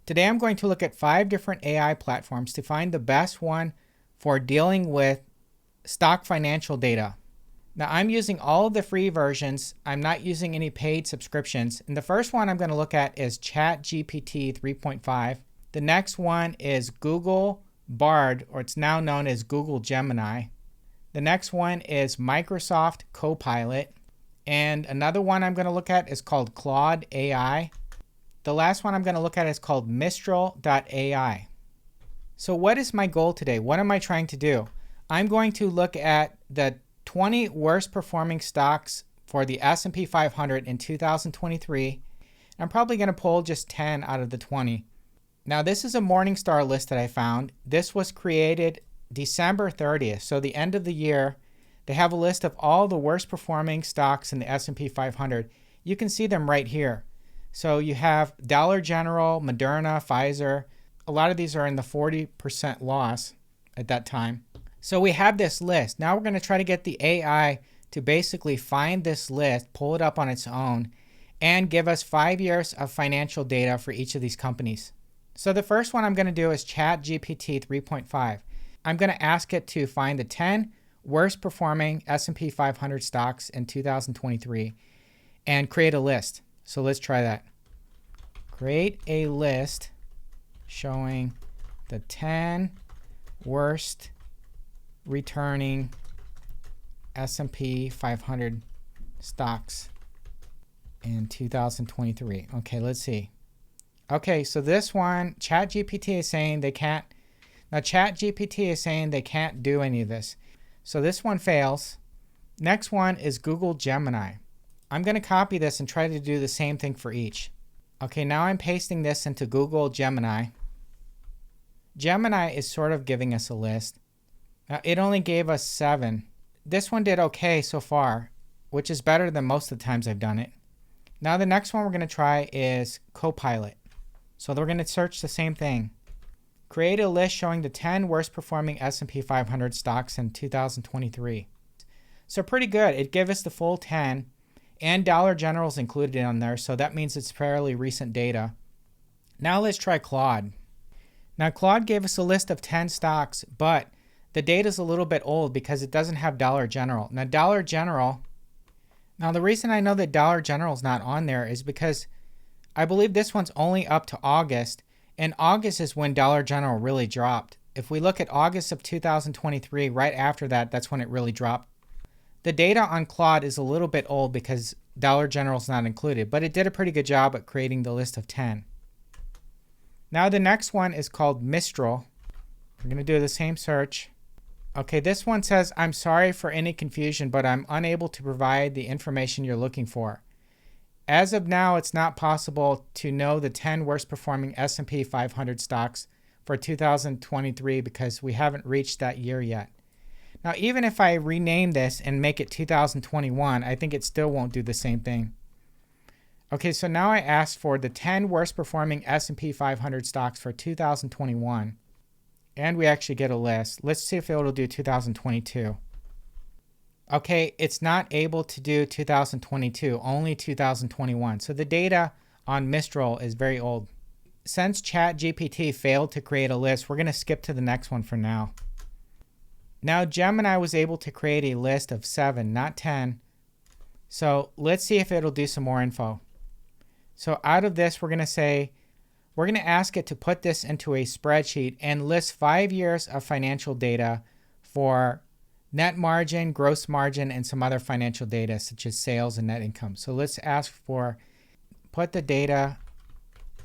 Today I'm going to look at 5 different AI platforms to find the best one for dealing with stock financial data. Now I'm using all of the free versions. I'm not using any paid subscriptions. And the first one I'm going to look at is ChatGPT 3.5. The next one is Google Bard, or it's now known as Google Gemini. The next one is Microsoft Copilot. And another one I'm going to look at is called Claude AI. The last one I'm going to look at is called Mistral AI. So what is my goal today? What am I trying to do? I'm going to look at the 20 worst performing stocks for the S&P 500 in 2023. I'm probably going to pull just 10 out of the 20. Now this is a Morningstar list that I found. This was created December 30th, so the end of the year. They have a list of all the worst performing stocks in the S&P 500. You can see them right here. So you have Dollar General, Moderna, Pfizer. A lot of these are in the 40% loss at that time. So we have this list. Now we're going to try to get the AI to basically find this list, pull it up on its own, and give us 5 years of financial data for each of these companies. So the first one I'm going to do is ChatGPT 3.5. I'm going to ask it to find the 10 worst performing S&P 500 stocks in 2023 and create a list. So let's try that. Create a list showing the 10 worst returning S&P 500 stocks in 2023. Okay, let's see. Okay, so this one, ChatGPT is saying they can't. Now ChatGPT is saying they can't do any of this. So this one fails. Next one is Google Gemini. I'm going to copy this and try to do the same thing for each. Okay, now I'm pasting this into Google Gemini. Gemini is sort of giving us a list. Now, it only gave us 7. This one did okay so far, which is better than most of the times I've done it. Now the next one we're going to try is Copilot. So we're going to search the same thing. Create a list showing the 10 worst performing S&P 500 stocks in 2023. So pretty good. It gave us the full 10, and Dollar General's included on there, so that means it's fairly recent data. Now let's try Claude. Now Claude gave us a list of 10 stocks, but the data is a little bit old because it doesn't have Dollar General. Now the reason I know that Dollar General is not on there is because I believe this one's only up to August, and August is when Dollar General really dropped. If we look at August of 2023, right after that, that's when it really dropped. The data on Claude is a little bit old because Dollar General is not included, but it did a pretty good job at creating the list of 10. Now the next one is called Mistral. We're going to do the same search. Okay, this one says, I'm sorry for any confusion, but I'm unable to provide the information you're looking for. As of now, it's not possible to know the 10 worst performing S&P 500 stocks for 2023 because we haven't reached that year yet. Now, even if I rename this and make it 2021, I think it still won't do the same thing. Okay, so now I asked for the 10 worst performing S&P 500 stocks for 2021. And we actually get a list. Let's see if it'll do 2022. Okay, it's not able to do 2022, only 2021. So the data on Mistral is very old. Since ChatGPT failed to create a list, we're going to skip to the next one for now. Now Gemini was able to create a list of 7, not 10. So let's see if it'll do some more info. So out of this, we're going to ask it to put this into a spreadsheet and list 5 years of financial data for net margin, gross margin, and some other financial data such as sales and net income. So let's ask for put the data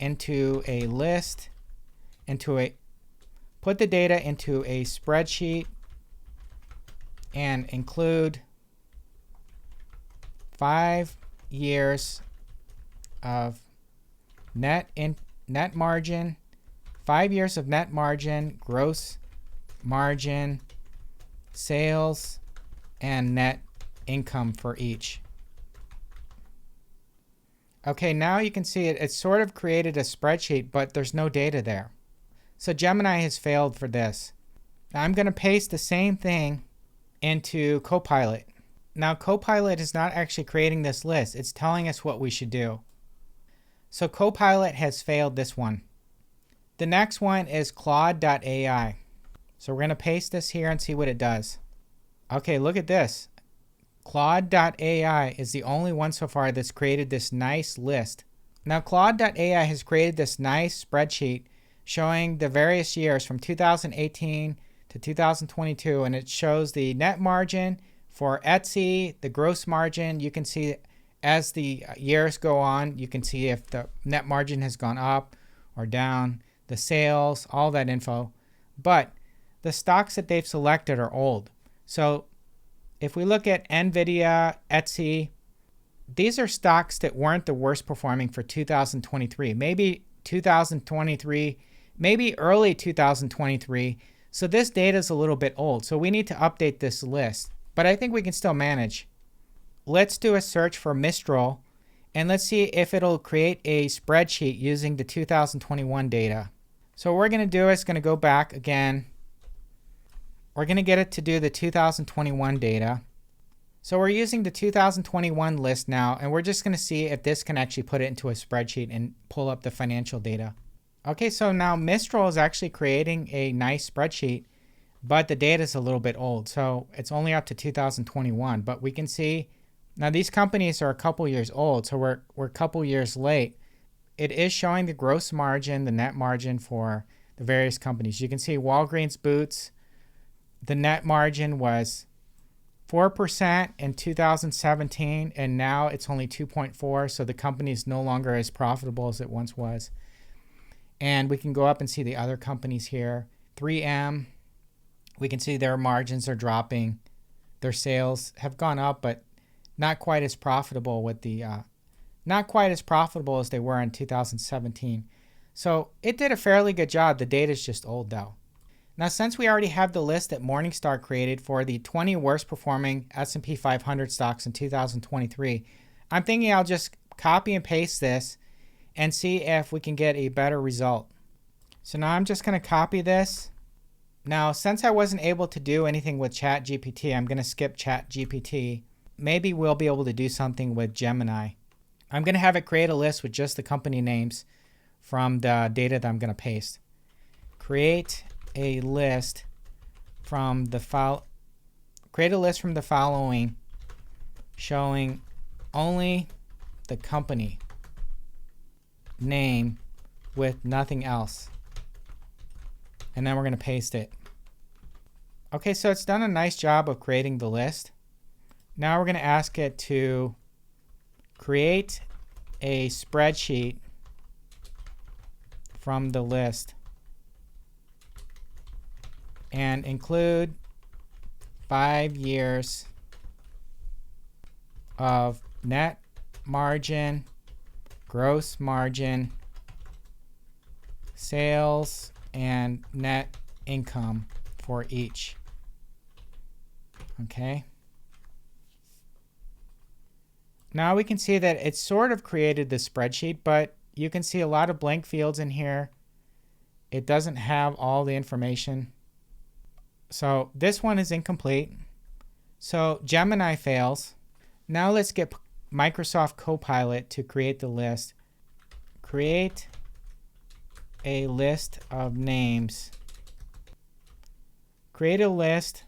into a list, put the data into a spreadsheet and include 5 years of net margin, 5 years of net margin, gross margin, sales, and net income for each. Okay, now you can see it sort of created a spreadsheet, but there's no data there. So Gemini has failed for this. Now I'm going to paste the same thing into Copilot. Now Copilot is not actually creating this list. It's telling us what we should do. So Copilot has failed this one. The next one is Claude.ai. So we're going to paste this here and see what it does. Okay, look at this. Claude.ai is the only one so far that's created this nice list. Now Claude.ai has created this nice spreadsheet showing the various years from 2018 to 2022, and it shows the net margin for Etsy, the gross margin. You can see as the years go on, you can see if the net margin has gone up or down, the sales, all that info. But the stocks that they've selected are old. So if we look at NVIDIA, Etsy, these are stocks that weren't the worst performing for 2023. Maybe 2023, maybe early 2023. So this data is a little bit old. So we need to update this list. But I think we can still manage. Let's do a search for Mistral, and let's see if it'll create a spreadsheet using the 2021 data. So what we're going to do is going to go back again. We're going to get it to do the 2021 data. So we're using the 2021 list now, and we're just going to see if this can actually put it into a spreadsheet and pull up the financial data. Okay, so now Mistral is actually creating a nice spreadsheet, but the data is a little bit old. So it's only up to 2021, but we can see now these companies are a couple years old, so we're a couple years late. It is showing the gross margin, the net margin for the various companies. You can see Walgreens Boots, the net margin was 4% in 2017, and now it's only 2.4. So the company is no longer as profitable as it once was. And we can go up and see the other companies here. 3M, we can see their margins are dropping. Their sales have gone up, but not quite as profitable with the not quite as profitable as they were in 2017. So it did a fairly good job. The data is just old though. Now, since we already have the list that Morningstar created for the 20 worst performing S&P 500 stocks in 2023, I'm thinking I'll just copy and paste this and see if we can get a better result. So now I'm just going to copy this. Now, since I wasn't able to do anything with ChatGPT, I'm going to skip ChatGPT. Maybe we'll be able to do something with Gemini. I'm going to have it create a list with just the company names from the data that I'm going to paste. Create a list from the following showing only the company name with nothing else. And then we're going to paste it. Okay, so it's done a nice job of creating the list. Now we're going to ask it to create a spreadsheet from the list and include 5 years of net margin, gross margin, sales, and net income for each. Okay. Now we can see that it sort of created the spreadsheet, but you can see a lot of blank fields in here. It doesn't have all the information. So this one is incomplete. So Gemini fails. Now let's get Microsoft Copilot to create the list. Create a list of names. Create a list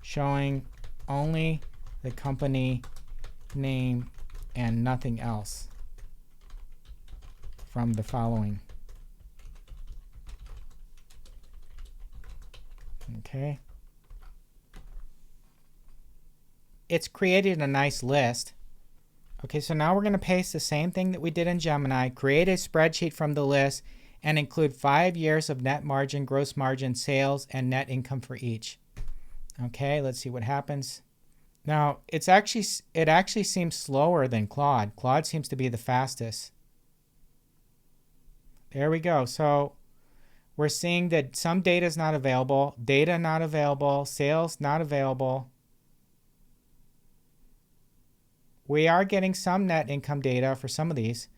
showing only the company name and nothing else from the following. Okay. It's created a nice list. Okay, so now we're going to paste the same thing that we did in Gemini, create a spreadsheet from the list, and include 5 years of net margin, gross margin, sales, and net income for each. Okay, let's see what happens. Now, it actually seems slower than Claude. Claude seems to be the fastest. There we go. So we're seeing that some data is not available, data not available, sales not available. We are getting some net income data for some of these,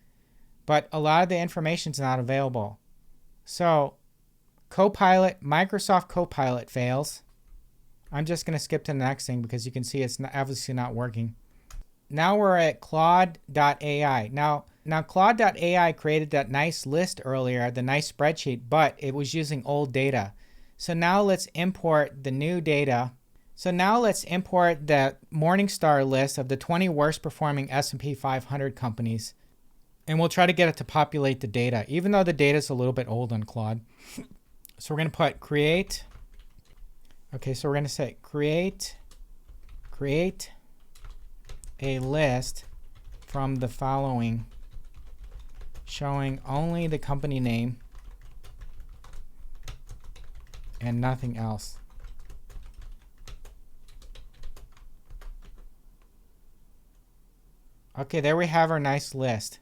but a lot of the information is not available. So Copilot, Microsoft Copilot fails. I'm just going to skip to the next thing because you can see it's obviously not working. Now we're at Claude.ai. Now, Now Claude.ai created that nice list earlier, the nice spreadsheet, but it was using old data. So now let's import the new data. So now let's import the Morningstar list of the 20 worst performing S&P 500 companies. And we'll try to get it to populate the data, even though the data is a little bit old on Claude. So we're going to put create. Okay, so we're going to say create a list from the following, showing only the company name and nothing else. Okay, there we have our nice list.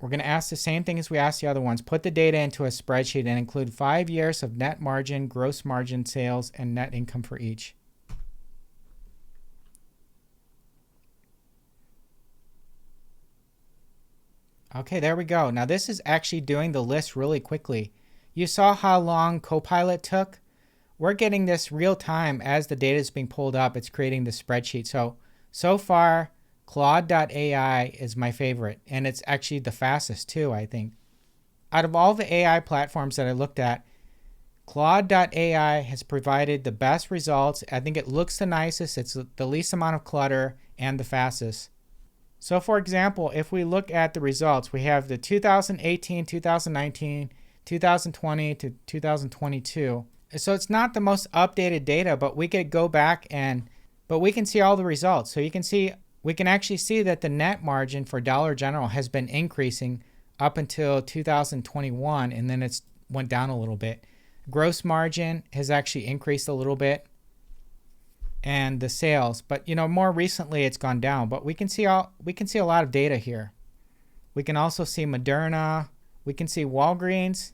We're going to ask the same thing as we asked the other ones. Put the data into a spreadsheet and include 5 years of net margin, gross margin, sales, and net income for each. Okay, there we go. Now this is actually doing the list really quickly. You saw how long Copilot took? We're getting this real time as the data is being pulled up. It's creating the spreadsheet. So far, Claude.ai is my favorite, and it's actually the fastest too, I think. Out of all the AI platforms that I looked at, Claude.ai has provided the best results. I think it looks the nicest, it's the least amount of clutter, and the fastest. So for example, if we look at the results, we have the 2018, 2019, 2020 to 2022. So it's not the most updated data, but we could go back but we can see all the results. So we can actually see that the net margin for Dollar General has been increasing up until 2021, and then it's went down a little bit. Gross margin has actually increased a little bit, and the sales, but more recently it's gone down. But we can see a lot of data here. We can also see Moderna, we can see Walgreens,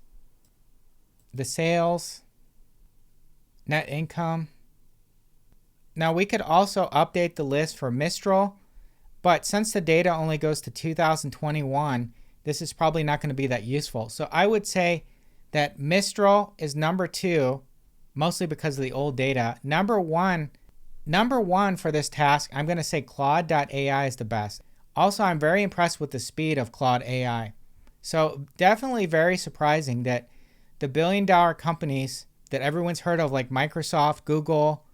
the sales, net income. Now we could also update the list for Mistral, but since the data only goes to 2021, this is probably not going to be that useful. So I would say that Mistral is number 2, mostly because of the old data. Number one for this task, I'm going to say Claude.ai is the best. Also, I'm very impressed with the speed of Claude AI. So definitely very surprising that the billion-dollar companies that everyone's heard of, like Microsoft, Google,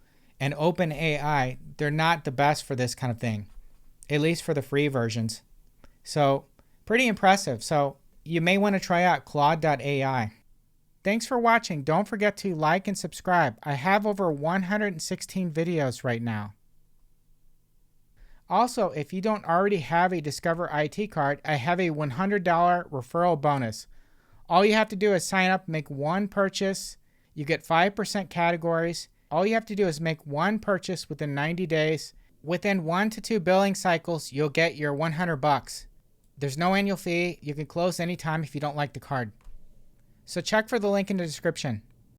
and OpenAI, they're not the best for this kind of thing, at least for the free versions. So pretty impressive. So you may want to try out Claude.ai. Thanks for watching. Don't forget to like and subscribe. I have over 116 videos right now. Also, if you don't already have a Discover IT card, I have a $100 referral bonus. All you have to do is sign up, make one purchase. You get 5% categories. All you have to do is make one purchase within 90 days. Within 1 to 2 billing cycles, you'll get your $100. There's no annual fee. You can close anytime if you don't like the card. So check for the link in the description.